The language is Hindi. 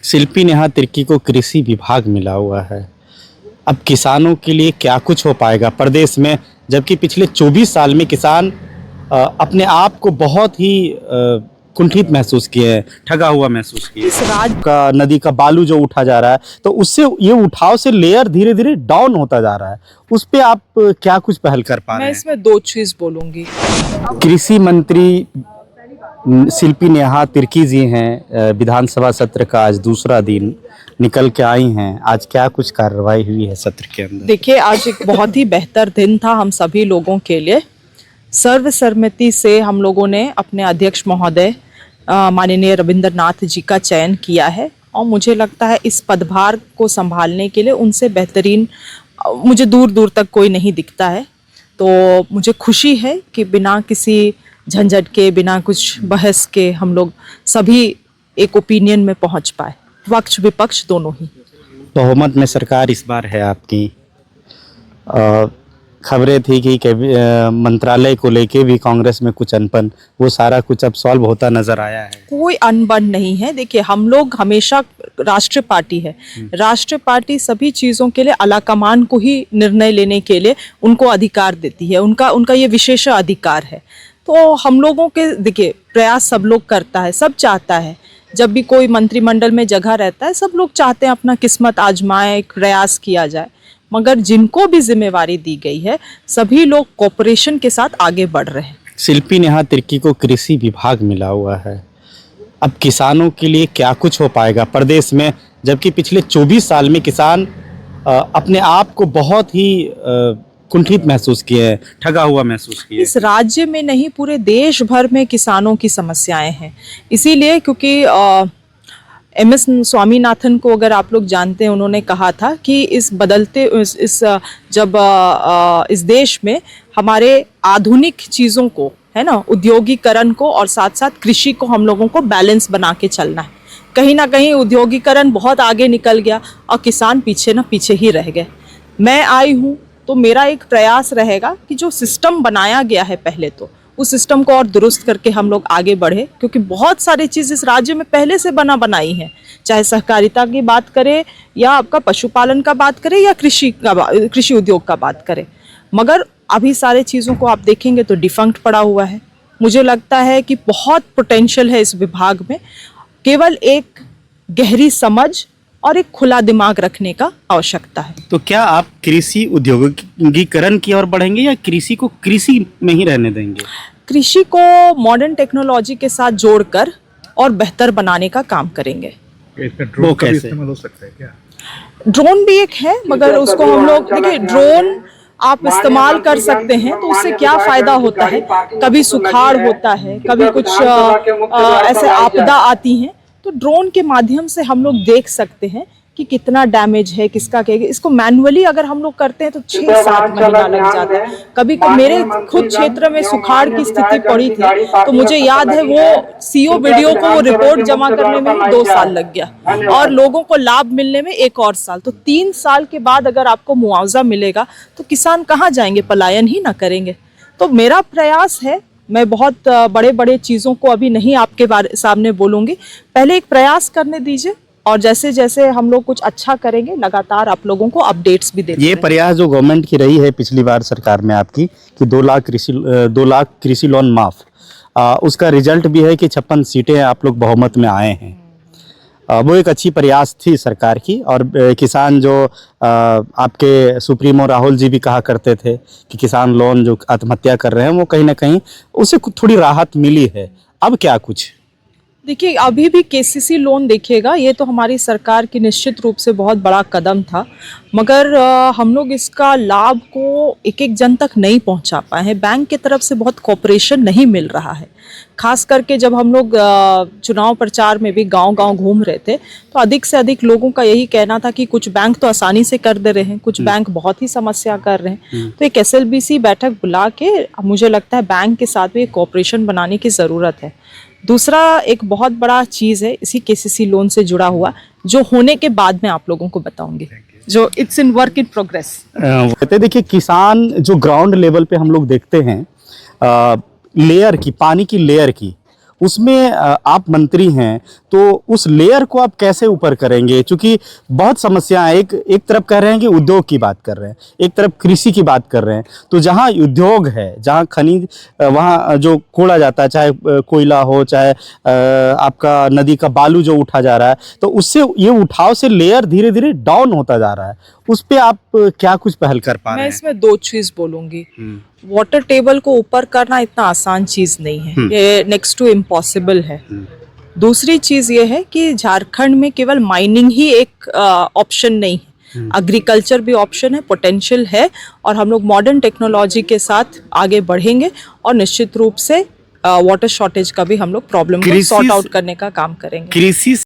शिल्पी नेहा तिर्की को कृषि विभाग मिला हुआ है। अब किसानों के लिए क्या कुछ हो पाएगा प्रदेश में, जबकि पिछले 24 साल में किसान अपने आप को बहुत ही कुंठित महसूस किए हैं, ठगा हुआ महसूस किए। इस राज्य का नदी का बालू जो उठा जा रहा है, तो उससे ये उठाव से लेयर धीरे धीरे डाउन होता जा रहा है। उस पे आप क्या कुछ पहल कर पा रहे हैं? मैं इसमें दो चीज बोलूंगी। कृषि मंत्री शिल्पी नेहा तिर्की जी हैं। विधानसभा सत्र का आज दूसरा दिन निकल के आई हैं। आज क्या कुछ कार्रवाई हुई है सत्र के अंदर? देखिए, आज एक बहुत ही बेहतर दिन था हम सभी लोगों के लिए। सर्वसम्मति से हम लोगों ने अपने अध्यक्ष महोदय माननीय रविंद्रनाथ जी का चयन किया है और मुझे लगता है इस पदभार को संभालने के लिए उनसे बेहतरीन मुझे दूर दूर तक कोई नहीं दिखता है। तो मुझे खुशी है कि बिना किसी झंझट के, बिना कुछ बहस के हम लोग सभी एक ओपिनियन में पहुंच पाए, पक्ष विपक्ष दोनों ही। बहुमत में सरकार इस बार है आपकी। खबरें थी कि मंत्रालय को लेके भी कांग्रेस में कुछ अनबन, वो सारा कुछ अब सॉल्व होता नजर आया है। कोई अनबन नहीं है। देखिए, हम लोग हमेशा राष्ट्रीय पार्टी है, राष्ट्रीय पार्टी सभी चीज़ों के लिए आलाकमान को ही निर्णय लेने के लिए उनको अधिकार देती है, उनका ये विशेष अधिकार है। तो हम लोगों के देखिए प्रयास सब लोग करता है, सब चाहता है। जब भी कोई मंत्रिमंडल में जगह रहता है, सब लोग चाहते हैं अपना किस्मत आजमाए, एक प्रयास किया जाए। मगर जिनको भी जिम्मेवारी दी गई है, सभी लोग कोऑपरेशन के साथ आगे बढ़ रहे हैं। शिल्पी नेहा तिर्की को कृषि विभाग मिला हुआ है। अब किसानों के लिए क्या कुछ हो पाएगा प्रदेश में, जबकि पिछले 24 साल में किसान अपने आप को बहुत ही कुंठित महसूस किए हैं, ठगा हुआ महसूस किए। इस राज्य में नहीं, पूरे देश भर में किसानों की समस्याएं हैं। इसीलिए क्योंकि MS स्वामीनाथन को अगर आप लोग जानते हैं, उन्होंने कहा था कि इस बदलते जब इस देश में हमारे आधुनिक चीज़ों को, है ना, उद्योगीकरण को और साथ साथ कृषि को हम लोगों को बैलेंस बना के चलना है। कहीं ना कहीं उद्योगीकरण बहुत आगे निकल गया और किसान पीछे ना पीछे ही रह गए। मैं आई हूँ तो मेरा एक प्रयास रहेगा कि जो सिस्टम बनाया गया है पहले, तो उस सिस्टम को और दुरुस्त करके हम लोग आगे बढ़े, क्योंकि बहुत सारी चीज़ इस राज्य में पहले से बनाई है। चाहे सहकारिता की बात करें या आपका पशुपालन का बात करें या कृषि उद्योग का बात करें, मगर अभी सारे चीज़ों को आप देखेंगे तो डिफंक्ट पड़ा हुआ है। मुझे लगता है कि बहुत पोटेंशियल है इस विभाग में। केवल एक गहरी समझ और एक खुला दिमाग रखने का आवश्यकता है। तो क्या आप कृषि उद्योगीकरण की ओर बढ़ेंगे या कृषि को कृषि में ही रहने देंगे? कृषि को मॉडर्न टेक्नोलॉजी के साथ जोड़कर और बेहतर बनाने का काम करेंगे। ड्रोन का भी इस्तेमाल हो सकता है क्या? ड्रोन भी एक है, मगर उसको हम लोग देखिए, ड्रोन आप इस्तेमाल कर सकते हैं तो उससे क्या फायदा होता है। कभी सुखाड़ होता है, कभी कुछ ऐसे आपदा आती हैं, तो ड्रोन के माध्यम से हम लोग देख सकते हैं कि कितना डैमेज है, किसका क्या। इसको मैनुअली अगर हम लोग करते हैं तो 6-7 महीना लग जाता है। कभी मेरे खुद क्षेत्र में सुखाड़ की स्थिति पड़ी थी, तो मुझे याद है वो CO वीडियो को रिपोर्ट जमा करने में ही 2 साल लग गया और लोगों को लाभ मिलने में 1 और साल। तो 3 साल के बाद अगर आपको मुआवजा मिलेगा तो किसान कहाँ जाएंगे, पलायन ही ना करेंगे। तो मेरा प्रयास है, मैं बहुत बड़े बड़े चीज़ों को अभी नहीं आपके सामने बोलूँगी, पहले एक प्रयास करने दीजिए और जैसे जैसे हम लोग कुछ अच्छा करेंगे लगातार आप लोगों को अपडेट्स भी देते। ये प्रयास जो गवर्नमेंट की रही है पिछली बार सरकार में आपकी कि 2 लाख कृषि लोन माफ, उसका रिजल्ट भी है कि 56 सीटें आप लोग बहुमत में आए हैं। वो एक अच्छी प्रयास थी सरकार की। और किसान जो आपके सुप्रीमो राहुल जी भी कहा करते थे कि किसान लोन जो आत्महत्या कर रहे हैं, वो कहीं ना कहीं उससे थोड़ी राहत मिली है। अब क्या कुछ? देखिए, अभी भी KCC लोन देखिएगा, ये तो हमारी सरकार की निश्चित रूप से बहुत बड़ा कदम था, मगर हम लोग इसका लाभ को एक एक जन तक नहीं पहुंचा पाए हैं। बैंक की तरफ से बहुत कोऑपरेशन नहीं मिल रहा है। खास करके जब हम लोग चुनाव प्रचार में भी गांव-गांव घूम रहे थे, तो अधिक से अधिक लोगों का यही कहना था कि कुछ बैंक तो आसानी से कर दे रहे हैं, कुछ बैंक बहुत ही समस्या कर रहे हैं। तो एक SLBC बैठक बुला के मुझे लगता है बैंक के साथ भी कोऑपरेशन बनाने की ज़रूरत है। दूसरा एक बहुत बड़ा चीज़ है इसी KCC लोन से जुड़ा हुआ, जो होने के बाद मैं आप लोगों को बताऊंगी, जो it's in work in progress. देखिए, किसान जो ग्राउंड लेवल पे हम लोग देखते हैं लेयर की, पानी की लेयर की, उसमें आप मंत्री हैं तो उस लेयर को आप कैसे ऊपर करेंगे? क्योंकि बहुत समस्याएं, एक तरफ कह रहे हैं कि उद्योग की बात कर रहे हैं, एक तरफ कृषि की बात कर रहे हैं, तो जहाँ उद्योग है, जहाँ खनिज, वहाँ जो कोड़ा जाता है, चाहे कोयला हो, चाहे आपका नदी का बालू जो उठा जा रहा है, तो उससे ये उठाव से लेयर धीरे धीरे डाउन होता जा रहा है। उस पे आप क्या कुछ पहल कर पा रहे मैं हैं? इसमें दो चीज बोलूंगी। वाटर टेबल को ऊपर करना इतना आसान चीज नहीं है, ये नेक्स्ट टू इम्पॉसिबल है। दूसरी चीज ये है कि झारखंड में केवल माइनिंग ही एक ऑप्शन नहीं है, एग्रीकल्चर भी ऑप्शन है, पोटेंशियल है, और हम लोग मॉडर्न टेक्नोलॉजी के साथ आगे बढ़ेंगे और निश्चित रूप से वाटर शॉर्टेज का भी हम लोग प्रॉब्लम को कृषि सॉर्ट आउट करने का काम करेंगे। कृषि